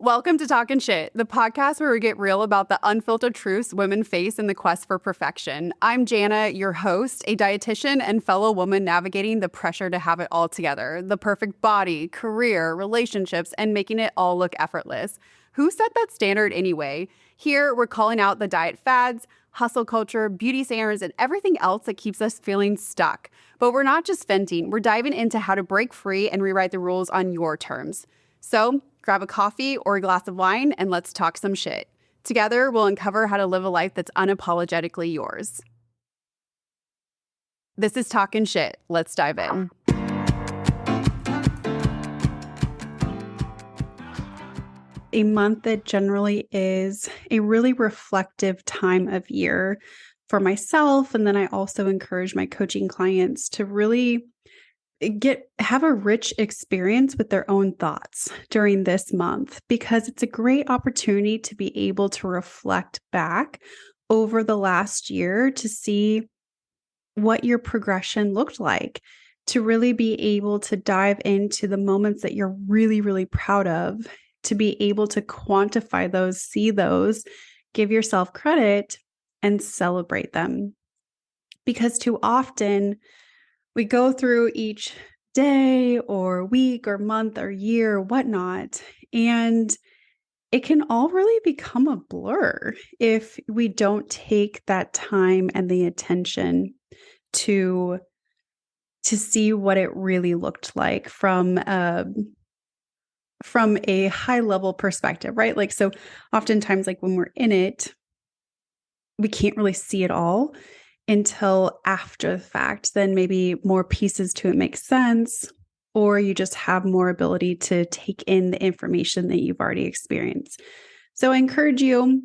Welcome to Talkin' Shit, the podcast where we get real about the unfiltered truths women face in the quest for perfection. I'm Jana, your host, a dietitian and fellow woman navigating the pressure to have it all together, the perfect body, career, relationships, and making it all look effortless. Who set that standard anyway? Here, we're calling out the diet fads, hustle culture, beauty standards, and everything else that keeps us feeling stuck. But we're not just venting, we're diving into how to break free and rewrite the rules on your terms. So, grab a coffee or a glass of wine and let's talk some shit. Together, we'll uncover how to live a life that's unapologetically yours. This is Talkin' Shit. Let's dive in. A month that generally is a really reflective time of year for myself. And then I also encourage my coaching clients to really have a rich experience with their own thoughts during this month, because it's a great opportunity to be able to reflect back over the last year to see what your progression looked like, to really be able to dive into the moments that you're really, really proud of, to be able to quantify those, see those, give yourself credit, and celebrate them. Because too often, we go through each day or week or month or year, whatnot, and it can all really become a blur if we don't take that time and the attention to see what it really looked like from a high level perspective, right? Like, so oftentimes, like when we're in it, we can't really see it all until after the fact. Then maybe more pieces to it make sense, or you just have more ability to take in the information that you've already experienced. So I encourage you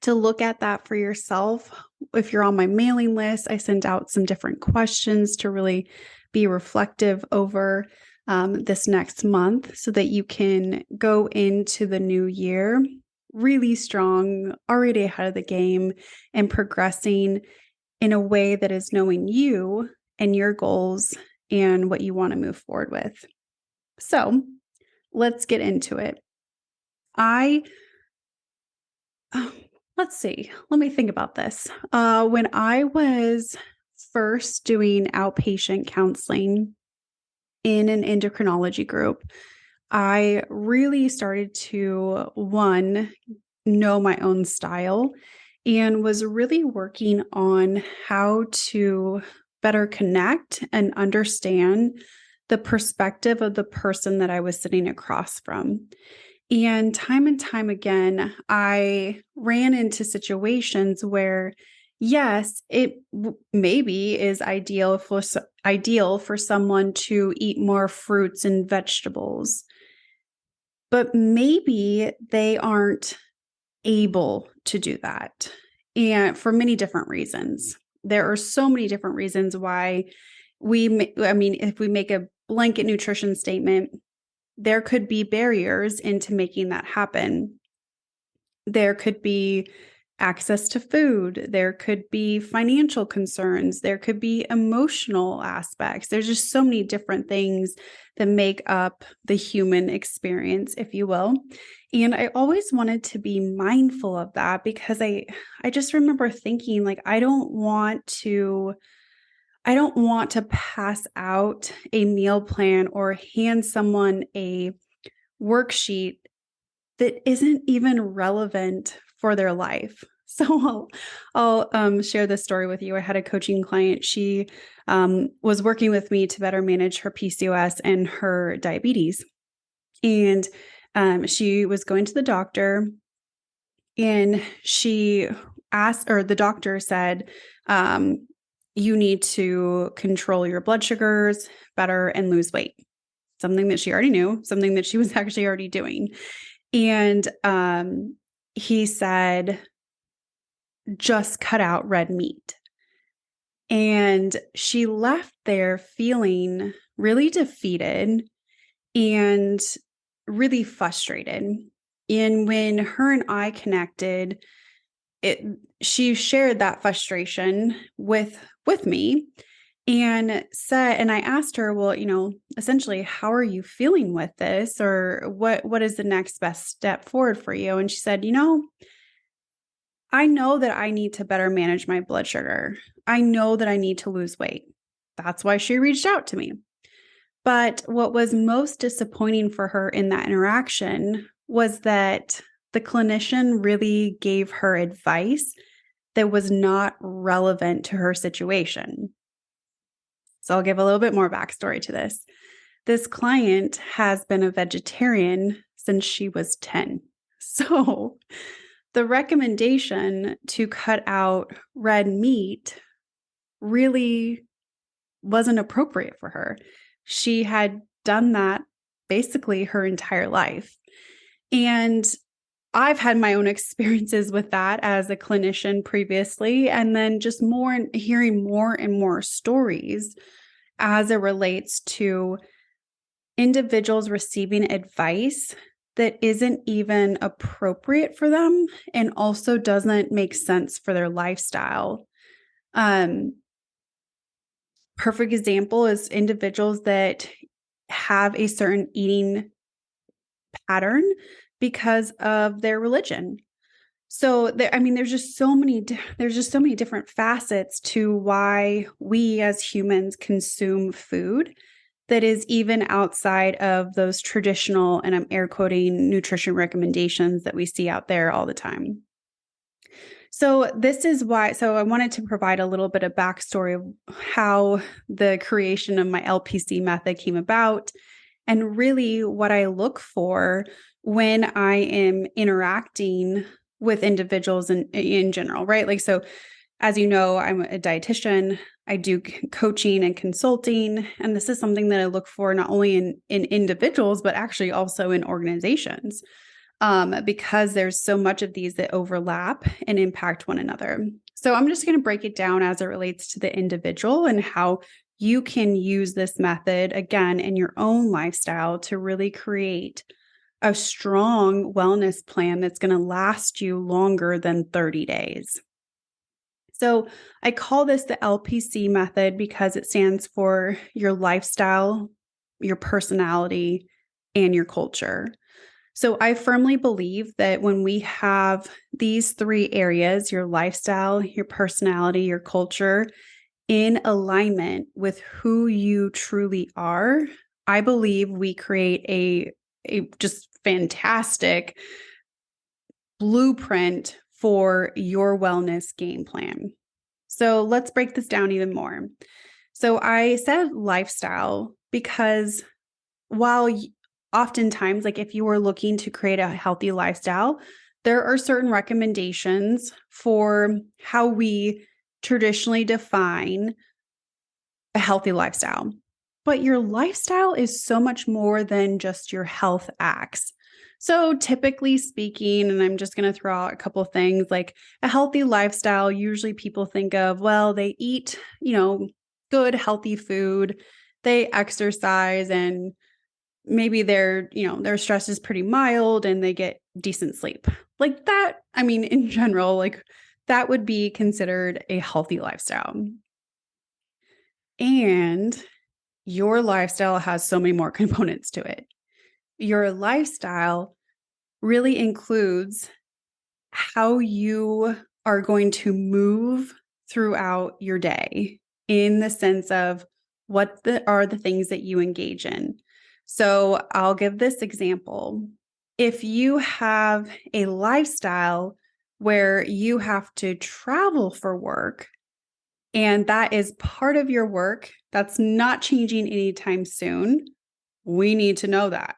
to look at that for yourself. If you're on my mailing list, I send out some different questions to really be reflective over this next month so that you can go into the new year really strong, already ahead of the game, and progressing in a way that is knowing you and your goals and what you want to move forward with. So let's get into it. Let's see. Let me think about this. When I was first doing outpatient counseling in an endocrinology group, I really started to, one, know my own style and was really working on how to better connect and understand the perspective of the person that I was sitting across from. And time again, I ran into situations where, yes, it maybe is ideal for someone to eat more fruits and vegetables, but maybe they aren't able to do that. And for many different reasons. There are so many different reasons why if we make a blanket nutrition statement, there could be barriers into making that happen. There could be access to food. There could be financial concerns. There could be emotional aspects. There's just so many different things that make up the human experience, if you will. And I always wanted to be mindful of that because I just remember thinking, like, I don't want to pass out a meal plan or hand someone a worksheet that isn't even relevant for their life. So I'll share this story with you. I had a coaching client. She was working with me to better manage her PCOS and her diabetes. And she was going to the doctor, and she asked, or the doctor said, you need to control your blood sugars better and lose weight. Something that she already knew, something that she was actually already doing. And he said, just cut out red meat. And she left there feeling really defeated and really frustrated. And when her and I connected, she shared that frustration with me. And I asked her, well, essentially, how are you feeling with this? Or what is the next best step forward for you? And she said, I know that I need to better manage my blood sugar. I know that I need to lose weight. That's why she reached out to me. But what was most disappointing for her in that interaction was that the clinician really gave her advice that was not relevant to her situation. So I'll give a little bit more backstory to this. This client has been a vegetarian since she was 10. So the recommendation to cut out red meat really wasn't appropriate for her. She had done that basically her entire life. And I've had my own experiences with that as a clinician previously, and then just hearing more and more stories as it relates to individuals receiving advice that isn't even appropriate for them and also doesn't make sense for their lifestyle. Um, Perfect example is individuals that have a certain eating pattern because of their religion. So there's just so many different facets to why we as humans consume food that is even outside of those traditional, and I'm air quoting, nutrition recommendations that we see out there all the time. So this is why, so I wanted to provide a little bit of backstory of how the creation of my LPC method came about and really what I look for when I am interacting with individuals in general, right? Like, so as you know, I'm a dietitian. I do coaching and consulting. And this is something that I look for not only in individuals, but actually also in organizations, because there's so much of these that overlap and impact one another. So I'm just going to break it down as it relates to the individual and how you can use this method, again, in your own lifestyle to really create a strong wellness plan that's going to last you longer than 30 days. So I call this the LPC method because it stands for your lifestyle, your personality, and your culture. So I firmly believe that when we have these three areas, your lifestyle, your personality, your culture, in alignment with who you truly are, I believe we create a just fantastic blueprint for your wellness game plan. So let's break this down even more. So I said lifestyle because while oftentimes, like if you were looking to create a healthy lifestyle, there are certain recommendations for how we traditionally define a healthy lifestyle. But your lifestyle is so much more than just your health acts. So typically speaking, and I'm just going to throw out a couple of things, like a healthy lifestyle, usually people think of, well, they eat, good, healthy food, they exercise, and maybe their stress is pretty mild and they get decent sleep. Like that, in general, like that would be considered a healthy lifestyle. And your lifestyle has so many more components to it. Your lifestyle really includes how you are going to move throughout your day in the sense of what are the things that you engage in. So I'll give this example. If you have a lifestyle where you have to travel for work, and that is part of your work, that's not changing anytime soon, we need to know that.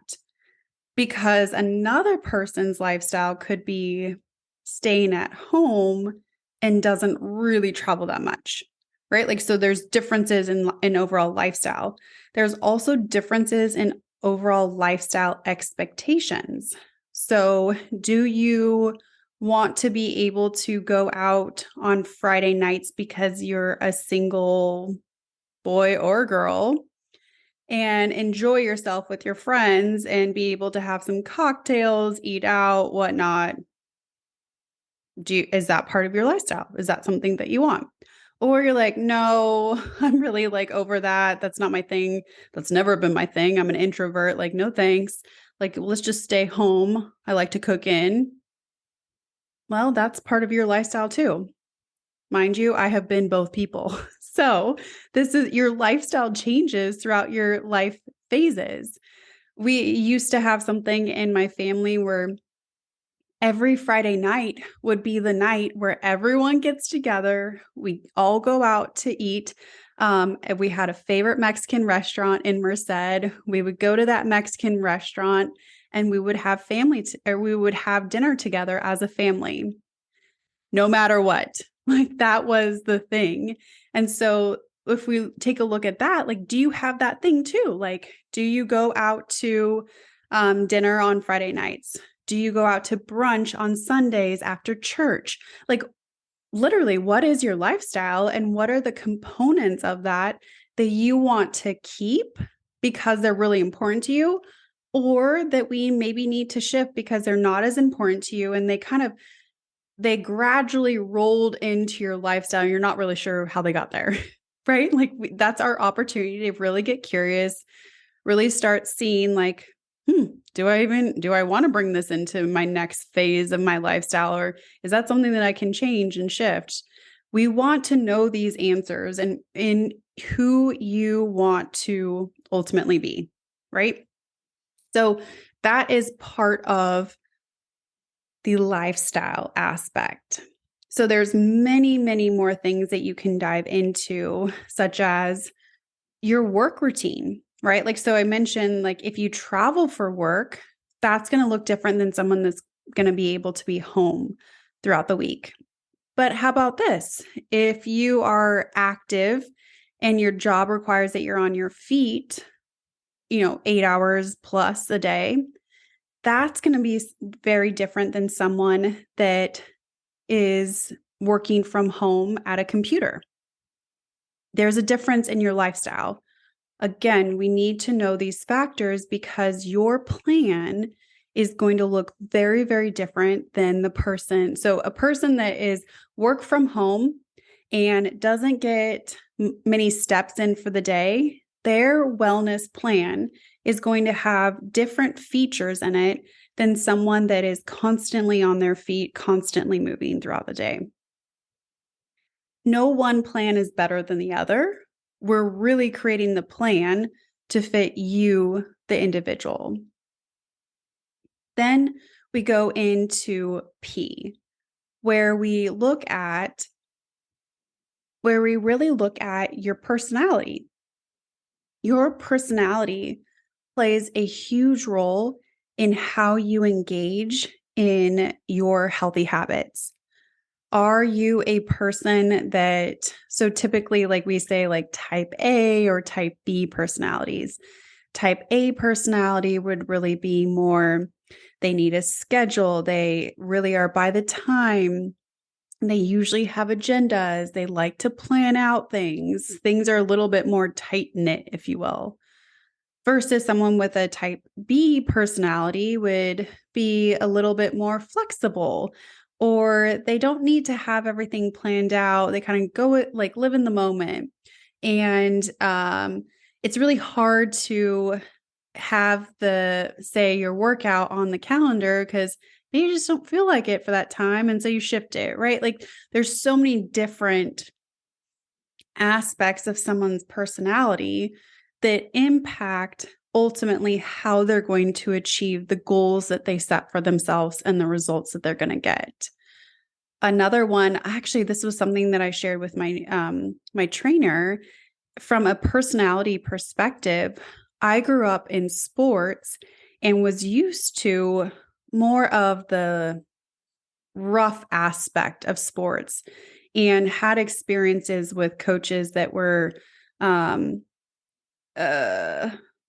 Because another person's lifestyle could be staying at home and doesn't really travel that much, right? Like, so there's differences in overall lifestyle. There's also differences in overall lifestyle expectations. So do you want to be able to go out on Friday nights because you're a single boy or girl and enjoy yourself with your friends and be able to have some cocktails, eat out, whatnot? Is that part of your lifestyle? Is that something that you want? Or you're like, no, I'm really like over that. That's not my thing. That's never been my thing. I'm an introvert. Like, no thanks. Like, let's just stay home. I like to cook in. Well, that's part of your lifestyle too. Mind you, I have been both people. So this is your lifestyle changes throughout your life phases. We used to have something in my family where every Friday night would be the night where everyone gets together. We all go out to eat. And we had a favorite Mexican restaurant in Merced. We would go to that Mexican restaurant and we would have or we would have dinner together as a family, no matter what. Like that was the thing. And so if we take a look at that, like, do you have that thing too? Like, do you go out to dinner on Friday nights? Do you go out to brunch on Sundays after church? Like, literally, what is your lifestyle and what are the components of that that you want to keep because they're really important to you, or that we maybe need to shift because they're not as important to you and they gradually rolled into your lifestyle. You're not really sure how they got there, right? Like that's our opportunity to really get curious, really start seeing like, do I want to bring this into my next phase of my lifestyle? Or is that something that I can change and shift? We want to know these answers and in who you want to ultimately be, right? So that is part of the lifestyle aspect. So there's many, many more things that you can dive into, such as your work routine, right? Like, so I mentioned, like, if you travel for work, that's going to look different than someone that's going to be able to be home throughout the week. But how about this? If you are active and your job requires that you're on your feet, 8 hours plus a day, that's going to be very different than someone that is working from home at a computer. There's a difference in your lifestyle. Again, we need to know these factors because your plan is going to look very, very different than the person. So a person that is work from home and doesn't get many steps in for the day, their wellness plan is going to have different features in it than someone that is constantly on their feet, constantly moving throughout the day. No one plan is better than the other. We're really creating the plan to fit you, the individual. Then we go into P, where we really look at your personality. Your personality plays a huge role in how you engage in your healthy habits. Are you a person so typically, like we say, like type A or type B personalities? Type A personality would really be more, they need a schedule. They really are by the time. They usually have agendas. They like to plan out things. Things are a little bit more tight-knit, if you will. Versus someone with a type B personality would be a little bit more flexible, or they don't need to have everything planned out. They kind of go like live in the moment. And it's really hard to have say your workout on the calendar because you just don't feel like it for that time. And so you shift it, right? Like there's so many different aspects of someone's personality that impact ultimately how they're going to achieve the goals that they set for themselves and the results that they're going to get. Another one, actually, this was something that I shared with my trainer. From a personality perspective, I grew up in sports and was used to more of the rough aspect of sports and had experiences with coaches that were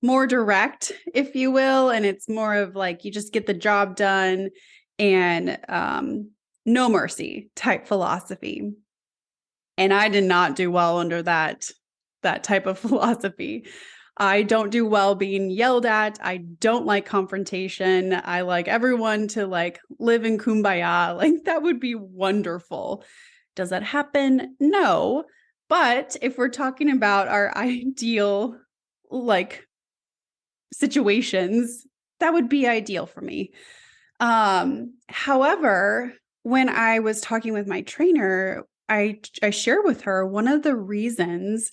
more direct, if you will. And it's more of like, you just get the job done and no mercy type philosophy. And I did not do well under that type of philosophy. I don't do well being yelled at. I don't like confrontation. I like everyone to like live in kumbaya. Like that would be wonderful. Does that happen? No. But if we're talking about our ideal, like, situations, that would be ideal for me. However, when I was talking with my trainer, I shared with her one of the reasons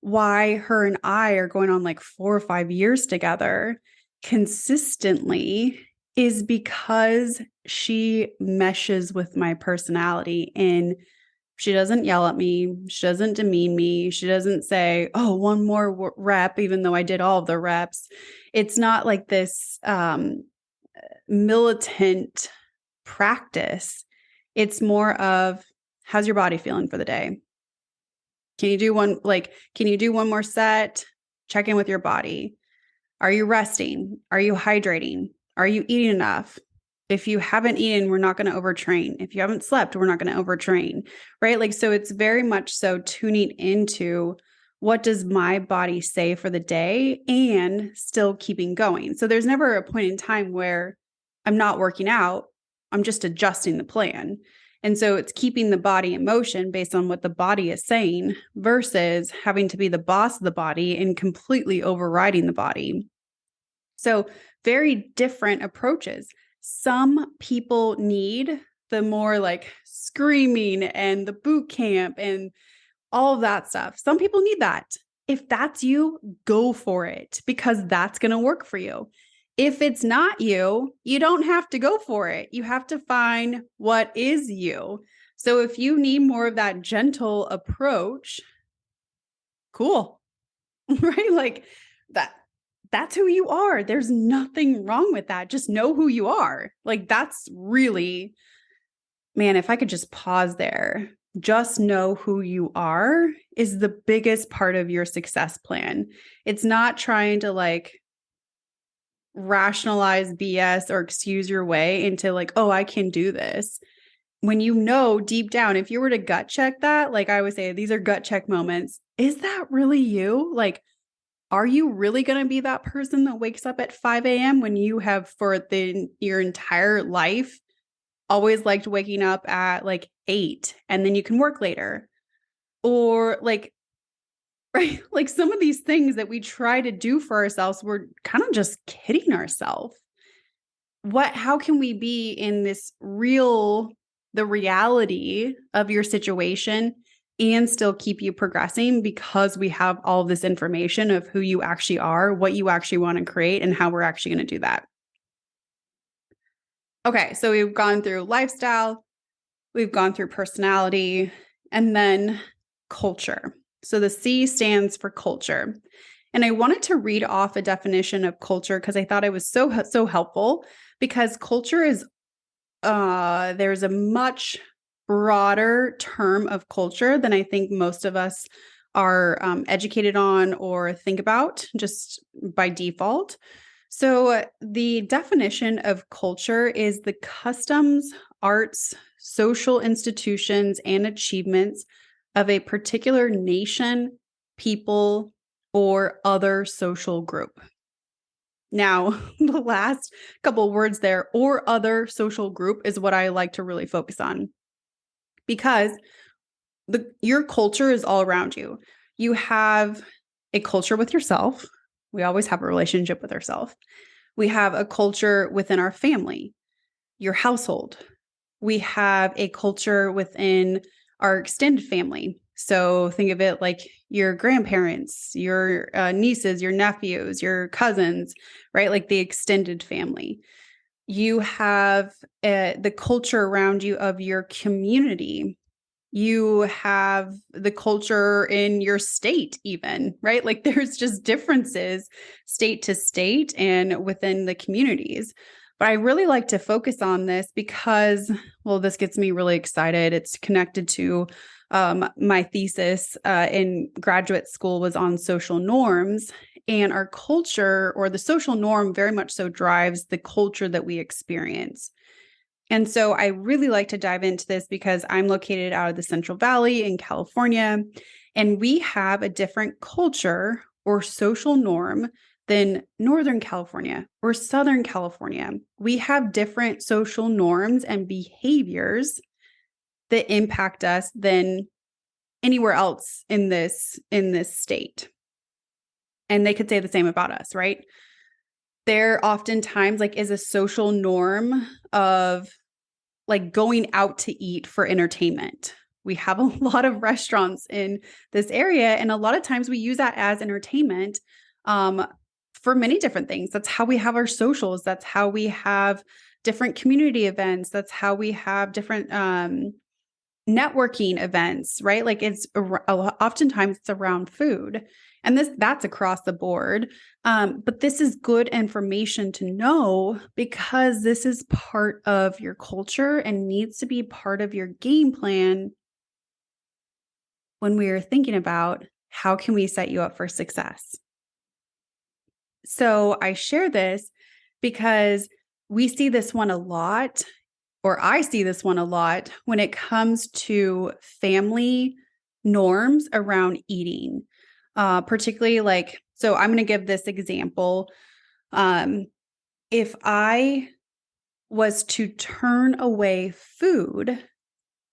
why her and I are going on like 4 or 5 years together consistently is because she meshes with my personality, and she doesn't yell at me. She doesn't demean me. She doesn't say, "Oh, one more rep," even though I did all of the reps. It's not like this militant practice. It's more of, how's your body feeling for the day? Can you do one more set? Check in with your body. Are you resting? Are you hydrating? Are you eating enough? If you haven't eaten, we're not going to overtrain. If you haven't slept, we're not going to overtrain, right? Like, so it's very much so tuning into what does my body say for the day and still keeping going. So there's never a point in time where I'm not working out. I'm just adjusting the plan. And so it's keeping the body in motion based on what the body is saying versus having to be the boss of the body and completely overriding the body. So very different approaches. Some people need the more like screaming and the boot camp and all of that stuff. Some people need that. If that's you, go for it because that's going to work for you. If it's not you, you don't have to go for it. You have to find what is you. So if you need more of that gentle approach, cool, right? Like that's who you are. There's nothing wrong with that. Just know who you are. Like, that's really, man, if I could just pause there, just know who you are is the biggest part of your success plan. It's not trying to like rationalize BS or excuse your way into like, oh, I can do this. When you know deep down, if you were to gut check that, like I always say, these are gut check moments. Is that really you? Like, are you really going to be that person that wakes up at 5 a.m. when you have for your entire life always liked waking up at like 8 and then you can work later? Or like, right? Like some of these things that we try to do for ourselves, we're kind of just kidding ourselves. How can we be in the reality of your situation and still keep you progressing because we have all of this information of who you actually are, what you actually want to create, and how we're actually going to do that. Okay, so we've gone through lifestyle, we've gone through personality, and then culture. So the C stands for culture. And I wanted to read off a definition of culture because I thought it was so helpful, because culture is there's a much broader term of culture than I think most of us are educated on or think about just by default. So the definition of culture is the customs, arts, social institutions, and achievements of a particular nation, people, or other social group. Now, the last couple of words there, or other social group, is what I like to really focus on, because your culture is all around you. You have a culture with yourself. We always have a relationship with ourselves. We have a culture within our family, your household. We have a culture within our extended family. So think of it like your grandparents, your nieces, your nephews, your cousins, right? Like the extended family. You have the culture around you of your community. You have the culture in your state even, right? Like there's just differences state to state and within the communities. But I really like to focus on this because, well, this gets me really excited. It's connected to my thesis in graduate school was on social norms, and our culture, or the social norm, very much so drives the culture that we experience. And so I really like to dive into this because I'm located out of the Central Valley in California, and we have a different culture or social norm than Northern California or Southern California. We have different social norms and behaviors that impact us than anywhere else in this state. And they could say the same about us, right? There oftentimes like is a social norm of like going out to eat for entertainment. We have a lot of restaurants in this area, and a lot of times we use that as entertainment for many different things. That's how we have our socials. That's how we have different community events. That's how we have different networking events, right? Like oftentimes it's around food, and that's across the board. But this is good information to know because this is part of your culture and needs to be part of your game plan when we are thinking about how can we set you up for success. So I share this because we see this one a lot, or I see this one a lot when it comes to family norms around eating, particularly like, so I'm going to give this example. If I was to turn away food,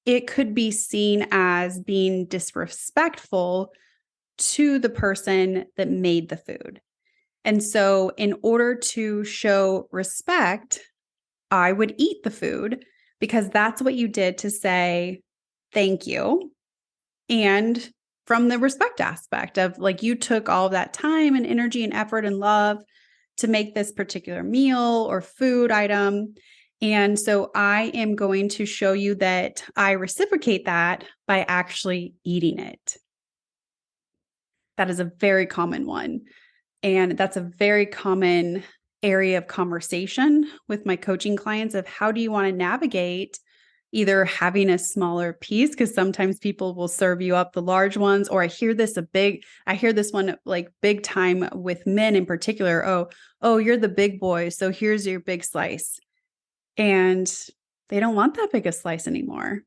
it could be seen as being disrespectful to the person that made the food. And so in order to show respect, I would eat the food because that's what you did to say thank you. And from the respect aspect of like you took all of that time and energy and effort and love to make this particular meal or food item. And so I am going to show you that I reciprocate that by actually eating it. That is a very common one. And that's a very common area of conversation with my coaching clients of how do you want to navigate either having a smaller piece, because sometimes people will serve you up the large ones, or I hear this one like big time with men in particular. Oh, you're the big boy, so here's your big slice. And they don't want that big a slice anymore.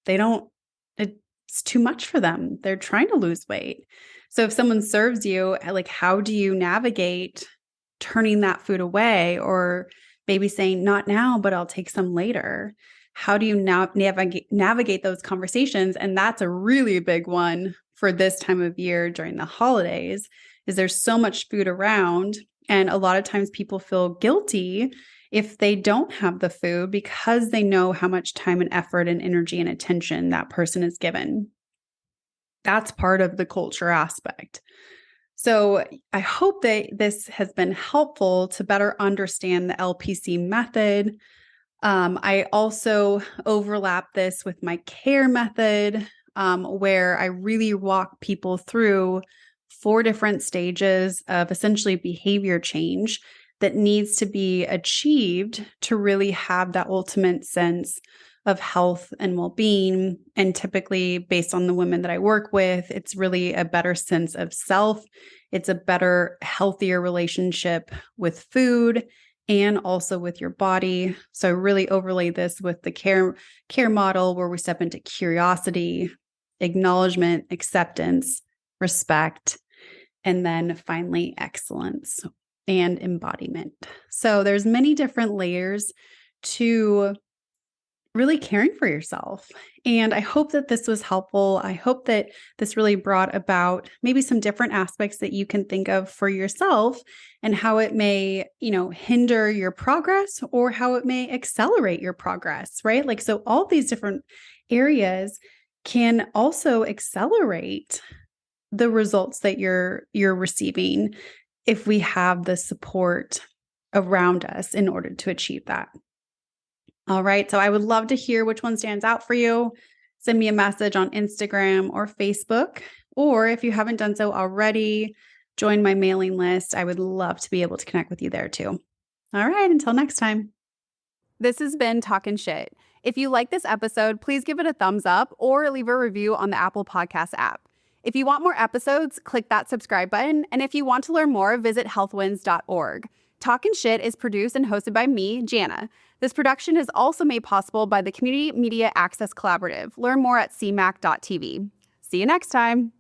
It's too much for them. They're trying to lose weight. So if someone serves you, like, how do you navigate turning that food away, or maybe saying, not now, but I'll take some later? How do you now navigate those conversations? And that's a really big one for this time of year during the holidays, is there's so much food around. And a lot of times people feel guilty if they don't have the food because they know how much time and effort and energy and attention that person is given. That's part of the culture aspect. So I hope that this has been helpful to better understand the LPC method. I also overlap this with my care method, where I really walk people through 4 different stages of essentially behavior change that needs to be achieved to really have that ultimate sense of health and well-being. And typically, based on the women that I work with, it's really a better sense of self. It's a better, healthier relationship with food and also with your body. So I really overlay this with the care model, where we step into curiosity, acknowledgement, acceptance, respect, and then finally excellence and embodiment. So there's many different layers to really caring for yourself. And I hope that this was helpful. I hope that this really brought about maybe some different aspects that you can think of for yourself and how it may, hinder your progress or how it may accelerate your progress, right? Like, so all these different areas can also accelerate the results that you're receiving if we have the support around us in order to achieve that. All right. So I would love to hear which one stands out for you. Send me a message on Instagram or Facebook, or if you haven't done so already, join my mailing list. I would love to be able to connect with you there too. All right. Until next time. This has been Talkin' Shit. If you like this episode, please give it a thumbs up or leave a review on the Apple Podcast app. If you want more episodes, click that subscribe button. And if you want to learn more, visit healthwins.org. Talkin' Shit is produced and hosted by me, Jana. This production is also made possible by the Community Media Access Collaborative. Learn more at cmac.tv. See you next time.